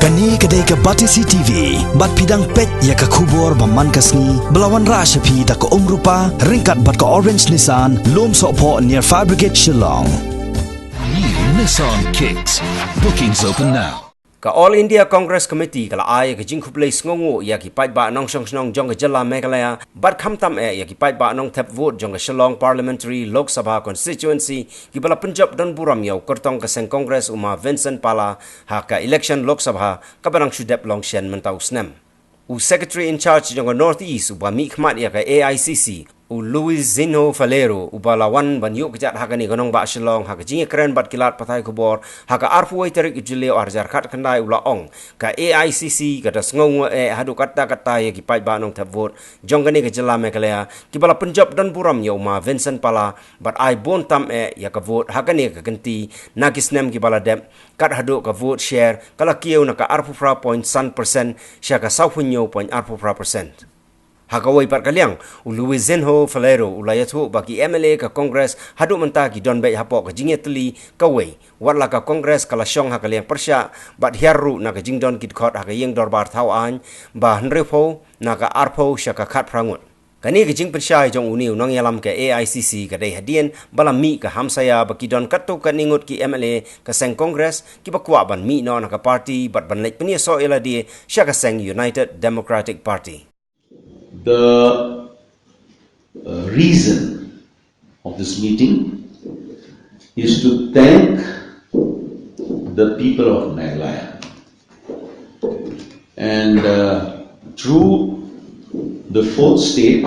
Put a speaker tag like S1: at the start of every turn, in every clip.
S1: Kani kedai ke Batisi TV, bat pidang pet ya ke kubur baman kasni, belawan rasa pi da ke rupa, ringkat bat ke orange Nissan, lom sokpo near Fire Brigade Shillong.
S2: New Nissan Kicks. Bookings open now.
S3: Ka All India Congress Committee kala ay ka jingkup lay ngongo ya ki pait ba nong song snong jong ka jala Meghalaya bat khamtam ya ki pait ba nong thep vote jong ka Shillong Parliamentary Lok Sabha constituency ki bala Punjab don buram yaw kortong ka Seng Congress uma Vincent Pala ha ka election Lok Sabha ka barang shudep long shen mentau snem u secretary in charge jong ka North East u ba mi khmat ya ka AICC u Luizinho Faleiro u balawan ban yuk jat hakani gonong ba Shillong ha ka jingi keren bat kilat patai kubor ha ka arpu wai tarik ijile arjar khat khandai ula ong ka AICC ka das ngong hadu kata ye ki pai ba nong thap vote jongani ka jala Meghalaya ki bala Punjab dan buram yo ma Vincent Pala bat ai bon tam ya ka vote hakani ka ganti nakisnem ki bala dem kat hadu ka vote share kala kieu na ka arpu fra 0.1% sya ka saupunyo 0.4%. Hakawai pat kaliang u Luizinho Faleiro ulayatu bagi MLA ka Congress hadu menta ki don bai hapo ka jingetli kawai watla ka Congress kala syong hakaliang persya bat hiaru na ka jingdon kit khot hakayeng dorbar thau an ba hnrepo na ka arpo syaka khat prangut kani ka jing persya jong uniu nong yalam ka AICC ka dai hadien balami ka hamsaya baki don katto ka ningut ki MLA ka Seng Congress ki bakwa ban mi no na ka party bat ban lek penia so eladi syaka Seng United Democratic Party.
S4: The reason of this meeting is to thank the people of Meghalaya and through the fourth state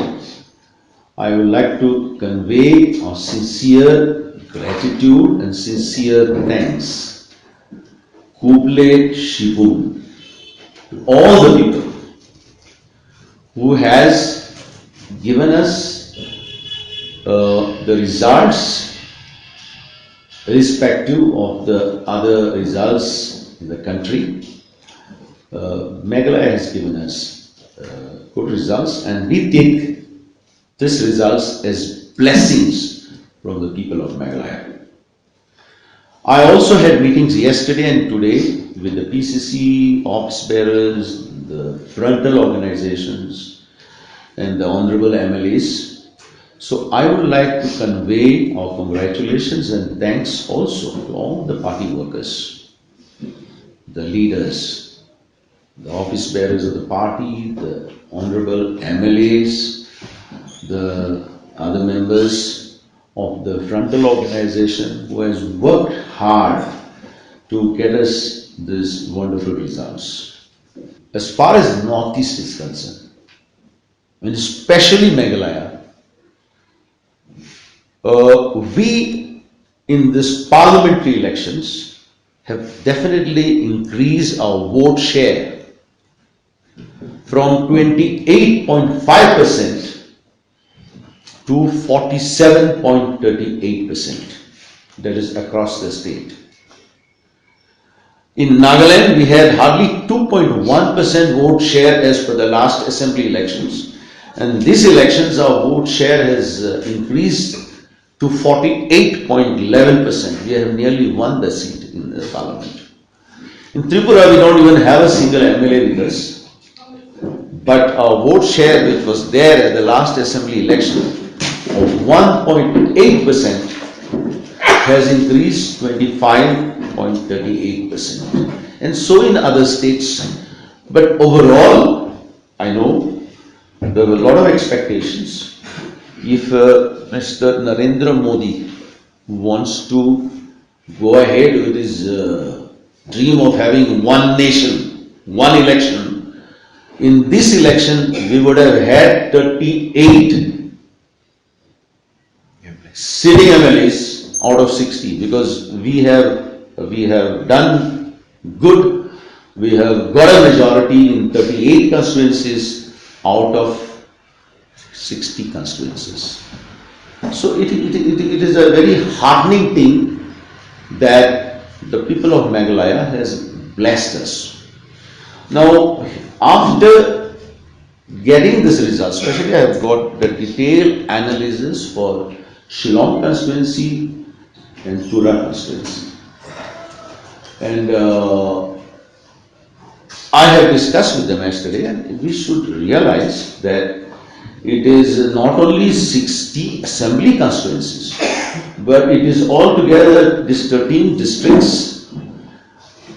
S4: I would like to convey our sincere gratitude and sincere thanks Kuble Shibum to all the people who has given us the results irrespective of the other results in the country. Meghalaya has given us good results and we take these results as blessings from the people of Meghalaya. I also had meetings yesterday and today with the PCC, office bearers, the frontal organizations and the honorable MLAs. So I would like to convey our congratulations and thanks also to all the party workers, the leaders, the office bearers of the party, the honorable MLAs, the other members of the frontal organization who has worked hard to get us these wonderful results. As far as Northeast is concerned, and especially Meghalaya, we in this parliamentary elections have definitely increased our vote share from 28.5% to 47.38%. That is across the state. In Nagaland, we had hardly 2.1% vote share as per the last assembly elections. And these elections, our vote share has increased to 48.11%. We have nearly won the seat in the parliament. In Tripura, we don't even have a single MLA with us. But our vote share, which was there at the last assembly election, of 1.8%, has increased 25.38%, and so in other states. But overall, I know there were a lot of expectations. If Mr. Narendra Modi wants to go ahead with his dream of having one nation, one election, in this election we would have had 38 sitting MLAs out of 60, because we have done good. We have got a majority in 38 constituencies out of 60 constituencies. So it is a very heartening thing that the people of Meghalaya has blessed us. Now, after getting this result, especially I have got the detailed analysis for Shillong constituency and Tura constituency. And have discussed with them yesterday, and we should realize that it is not only 60 assembly constituencies, but it is altogether these 13 districts,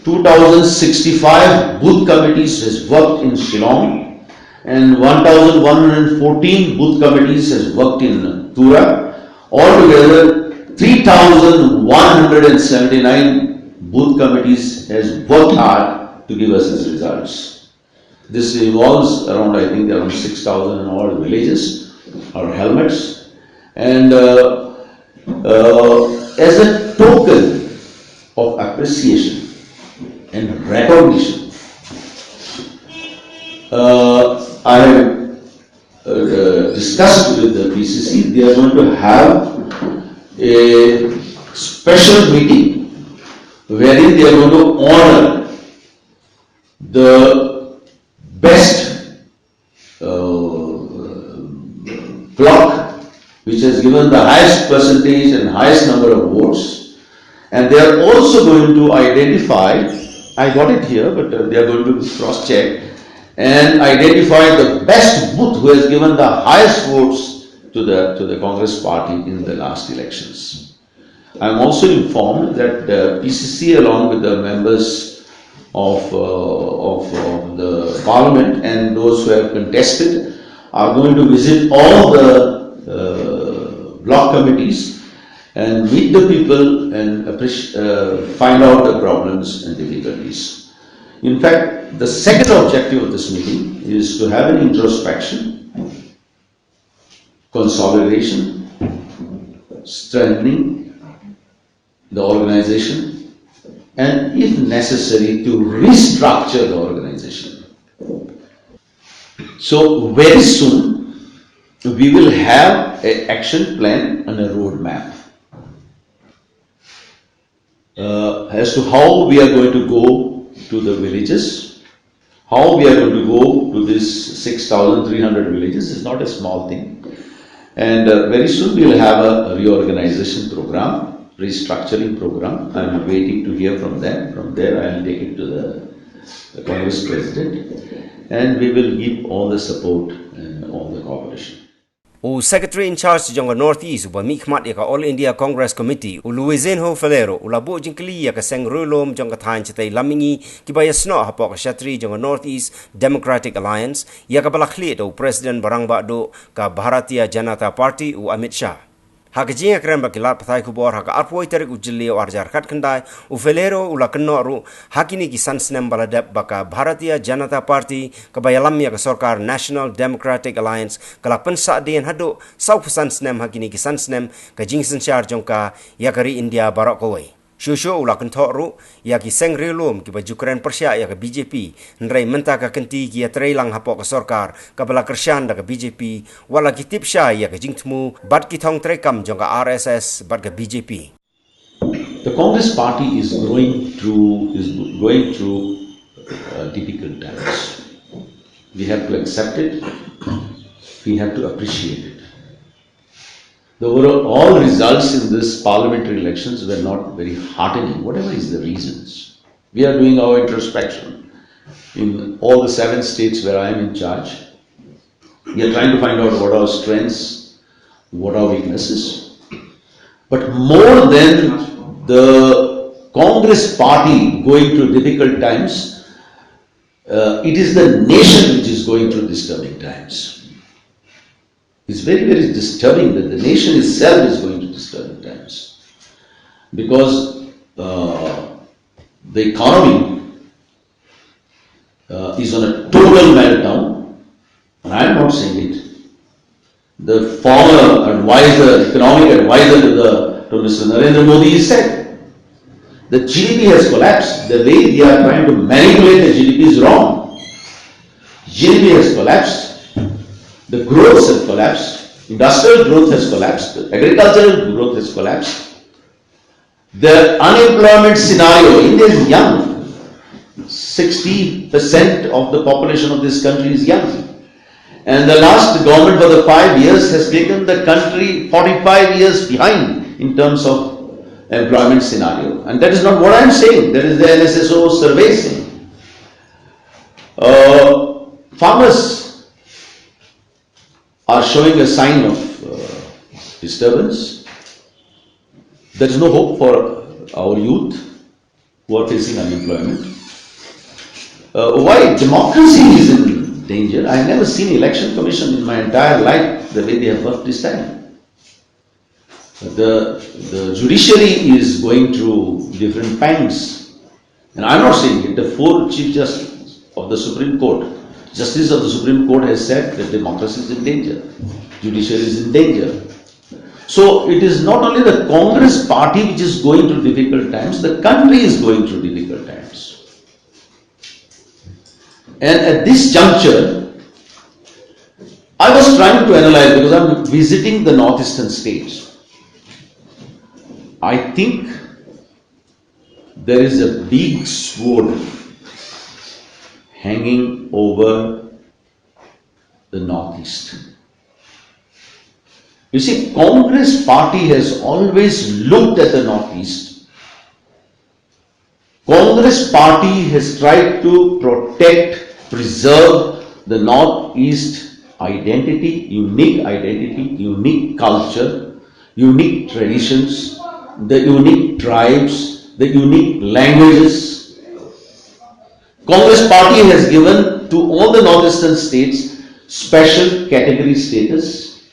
S4: 2065 booth committees has worked in Shillong, and 1114 booth committees has worked in Tura. Altogether 3179 booth committees has worked hard to give us these results. This involves around, I think, around 6,000 in all villages or helmets. And as a token of appreciation and recognition, I have discussed with the PCC. They are going to have a special meeting wherein they are going to honor the best block which has given the highest percentage and highest number of votes, and they are also going to identify, I got it here, but they are going to cross-check and identify the best booth who has given the highest votes to the Congress party in the last elections. I am also informed that the PCC, along with the members of the parliament and those who have contested, are going to visit all the block committees and meet the people and find out the problems and difficulties. In fact, the second objective of this meeting is to have an introspection, consolidation, strengthening the organization, and if necessary to restructure the organization. So very soon we will have an action plan and a roadmap as to how we are going to go to the villages, how we are going to go to this 6,300 villages. Is not a small thing. And very soon we will have a reorganization program, restructuring program. I am waiting to hear from them. From there I will take it to the Congress President, and we will give all the support and all the cooperation.
S3: O Secretary in Charge jong Northeast uba mikmat ya All India Congress Committee u Luizinho Faleiro u labo jingkli ya Seng Riewlum jong thain chitai lamingi ki ba Ïasnoh hapok Shatri jong Northeast Democratic Alliance ya balakli do President Barangba do ka Bharatiya Janata Party u Amit Shah. Hakajing akram bakilat pathai kubor haka arpoi tarik ujili o arjar kat kendai u Faleiro u la kenno hakini ki sansnem baladap baka Bharatiya Janata Party kabayalam ya sorkar National Democratic Alliance kala pensa dian hado sau sansnem hakini ki sansnem kajing sensyar jongka ya kari India barak kowai. Shusho ula kentoru ya ki Seng Riewlum ki bajukren persya ya ke BJP nrai menta ka kenti ki ya lang hapok ke sorkar ka bala kersyan da ke BJP wala ki tipsya ya ke jingtmu bat ki thong trekam jong ka RSS bat ke BJP.
S4: The Congress party is going through difficult times. We have to accept it. We have to appreciate it. The overall results in this parliamentary elections were not very heartening, whatever is the reasons. We are doing our introspection in all the 7 states where I am in charge. We are trying to find out what are our strengths, what are weaknesses. But more than the Congress party going through difficult times, it is the nation which is going through disturbing times. It's very, very disturbing that the nation itself is going to disturbing times, because the economy is on a total meltdown, and I am not saying it. The former advisor, economic advisor to Mr. Narendra Modi said, the GDP has collapsed. The way they are trying to manipulate the GDP is wrong. GDP has collapsed. The growth has collapsed, industrial growth has collapsed, agricultural growth has collapsed. The unemployment scenario, India is young. 60% of the population of this country is young. And the last government for the 5 years has taken the country 45 years behind in terms of employment scenario. And that is not what I am saying, that is the NSSO survey saying. Farmers are showing a sign of disturbance. There is no hope for our youth who are facing unemployment. Why democracy is in danger? I have never seen election commission in my entire life the way they have worked this time. The judiciary is going through different pangs, and I am not saying it. The 4 Chief Justices of the Supreme Court, Justice of the Supreme Court has said that democracy is in danger, judiciary is in danger. So it is not only the Congress party which is going through difficult times, the country is going through difficult times. And at this juncture, I was trying to analyze, because I am visiting the northeastern states. I think there is a big sword hanging over the northeast. You see, Congress party has always looked at the northeast. Congress party has tried to protect, preserve the northeast identity, unique culture, unique traditions, the unique tribes, the unique languages. Congress party has given to all the northeastern states special category status.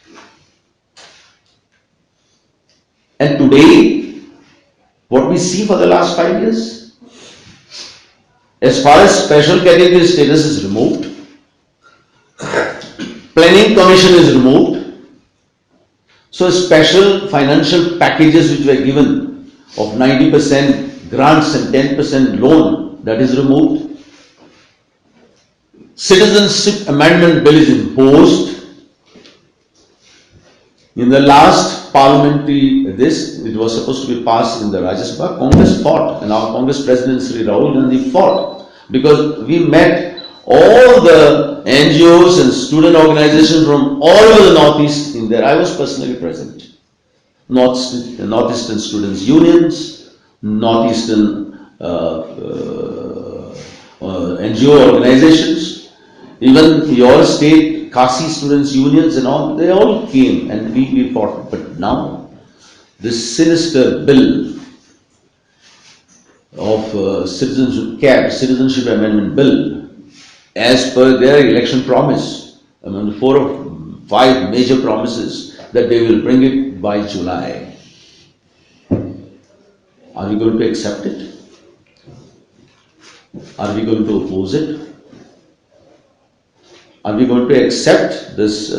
S4: And today, what we see for the last 5 years, as far as special category status is removed, planning commission is removed, so special financial packages which were given of 90% grants and 10% loan, that is removed. Citizenship Amendment Bill is imposed. In the last parliamentary, it was supposed to be passed in the Rajya Sabha. Congress fought, and our Congress President Sri Riewlum and he fought, because we met all the NGOs and student organizations from all over the Northeast in there. I was personally present. Northeastern Students Unions, Northeastern NGO organizations, even your state Kaei Students Unions and all, they all came and we fought. But now, this sinister bill of Citizenship Amendment Bill, as per their election promise, among 4 or 5 major promises, that they will bring it by July. Are we going to accept it? Are we going to oppose it? Are we going to accept this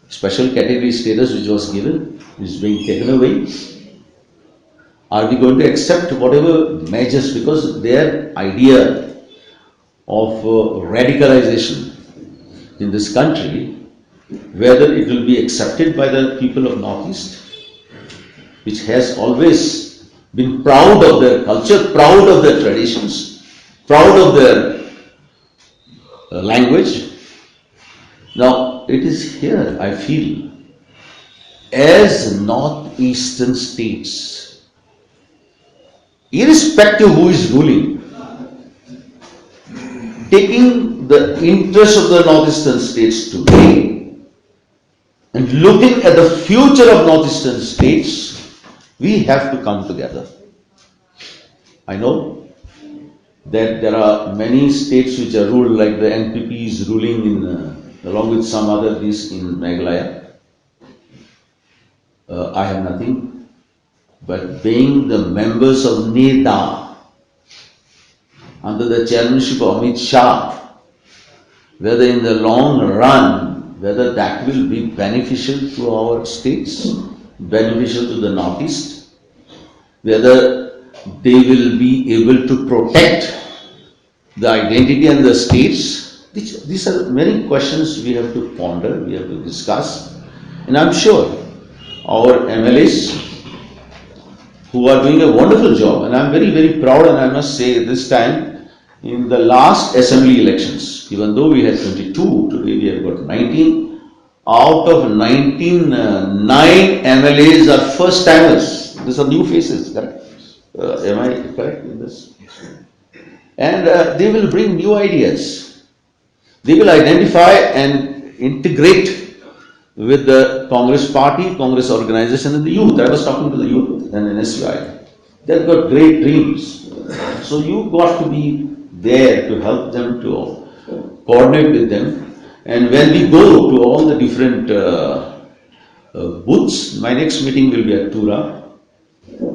S4: special category status which was given, which is being taken away? Are we going to accept whatever measures, because their idea of radicalization in this country, whether it will be accepted by the people of Northeast, which has always been proud of their culture, proud of their traditions, proud of their language. Now, it is here, I feel, as northeastern states, irrespective who is ruling, taking the interest of the northeastern states today and looking at the future of northeastern states, we have to come together. I know that there are many states which are ruled, like the NPP is ruling in along with some other these in Meghalaya. I have nothing but being the members of Neda under the chairmanship of Amit Shah, whether in the long run, whether that will be beneficial to our states, beneficial to the Northeast, whether they will be able to protect the identity and the states. These are many questions we have to ponder, we have to discuss, and I'm sure our MLAs who are doing a wonderful job, and I'm very, very proud, and I must say this time in the last assembly elections, even though we had 22, today we have got 19, out of 19, 9 MLAs are first timers. These are new faces, correct? Am I correct in this? And they will bring new ideas. They will identify and integrate with the Congress party, Congress organization and the youth. I was talking to the youth and NSUI. They've got great dreams. So you got to be there to help them, to coordinate with them. And when we go to all the different booths, my next meeting will be at Tura.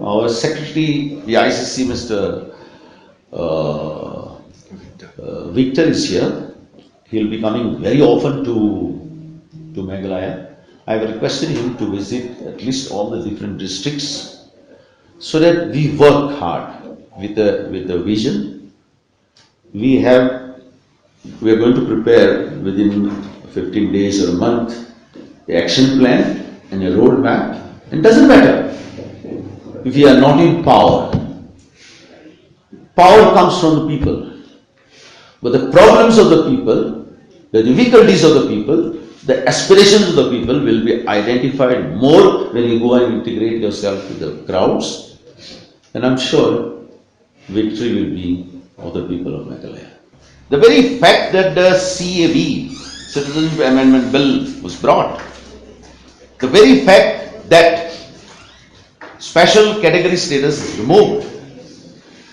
S4: Our secretary, the ICC, Mr. Victor is here. He'll be coming very often to Meghalaya. I have requested him to visit at least all the different districts so that we work hard with a vision. We are going to prepare within 15 days or a month the action plan and a roadmap. It doesn't matter if we are not in power. Power comes from the people. But the problems of the people, the difficulties of the people, the aspirations of the people will be identified more when you go and integrate yourself with the crowds. And I'm sure victory will be of the people of Meghalaya. The very fact that the CAB, Citizenship Amendment Bill, was brought, the very fact that special category status is removed,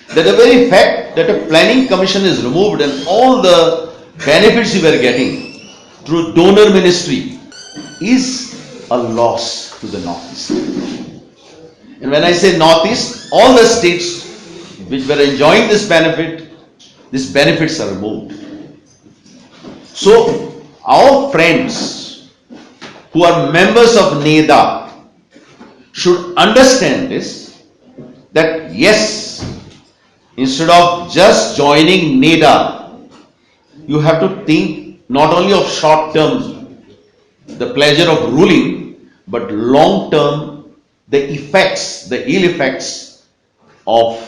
S4: that the very fact that a planning commission is removed and all the benefits we were getting through donor ministry is a loss to the Northeast. And when I say Northeast, all the states which were enjoying this benefit, these benefits are removed. So our friends who are members of Neda should understand this, that yes, instead of just joining Neda, you have to think not only of short term, the pleasure of ruling, but long term, the effects, the ill effects of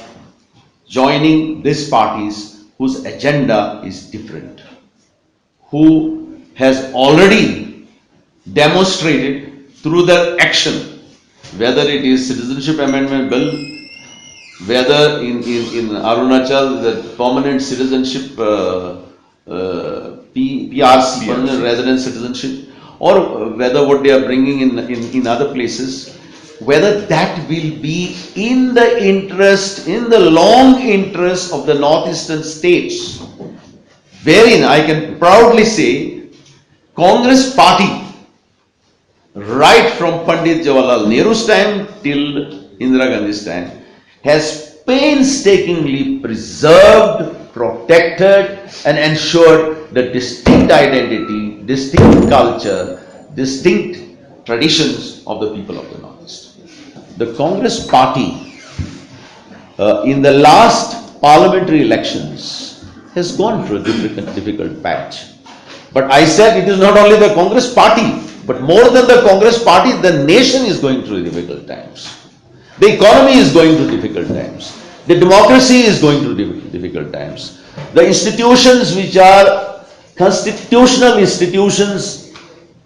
S4: joining these parties whose agenda is different, who has already demonstrated through their action, whether it is Citizenship Amendment Bill, whether in Arunachal, the permanent citizenship, PRC, permanent resident citizenship, or whether what they are bringing in other places, whether that will be in the interest, in the long interest of the northeastern states, wherein I can proudly say, Congress party, right from Pandit Jawaharlal Nehru's time till Indira Gandhi's time, has painstakingly preserved, protected and ensured the distinct identity, distinct culture, distinct traditions of the people of the Northeast. The Congress party in the last parliamentary elections has gone through a difficult patch. But I said it is not only the Congress party, but more than the Congress party, the nation is going through difficult times. The economy is going through difficult times. The democracy is going through difficult times. The institutions which are constitutional institutions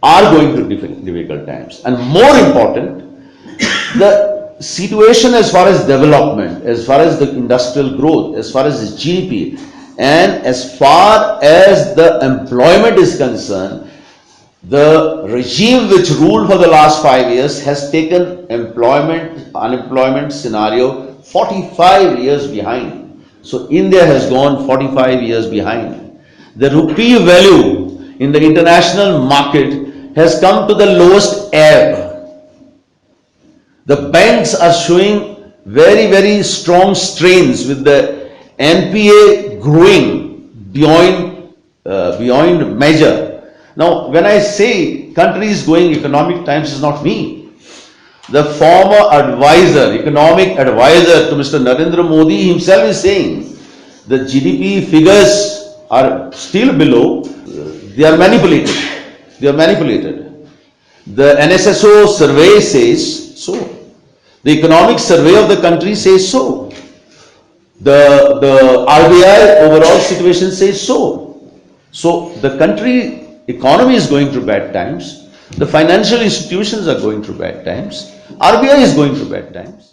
S4: are going through difficult times. And more important, the situation as far as development, as far as the industrial growth, as far as the GDP, and as far as the employment is concerned, the regime which ruled for the last 5 years has taken unemployment scenario 45 years behind. So India has gone 45 years behind. The rupee value in the international market has come to the lowest ebb. The banks are showing very, very strong strains with the NPA growing beyond measure. Now, when I say country is going economic times, is not me. The former advisor, economic advisor to Mr. Narendra Modi himself is saying the GDP figures are still below. They are manipulated. They are manipulated. The NSSO survey says so. The economic survey of the country says so. The RBI overall situation says so. So the country economy is going through bad times. The financial institutions are going through bad times. RBI is going through bad times.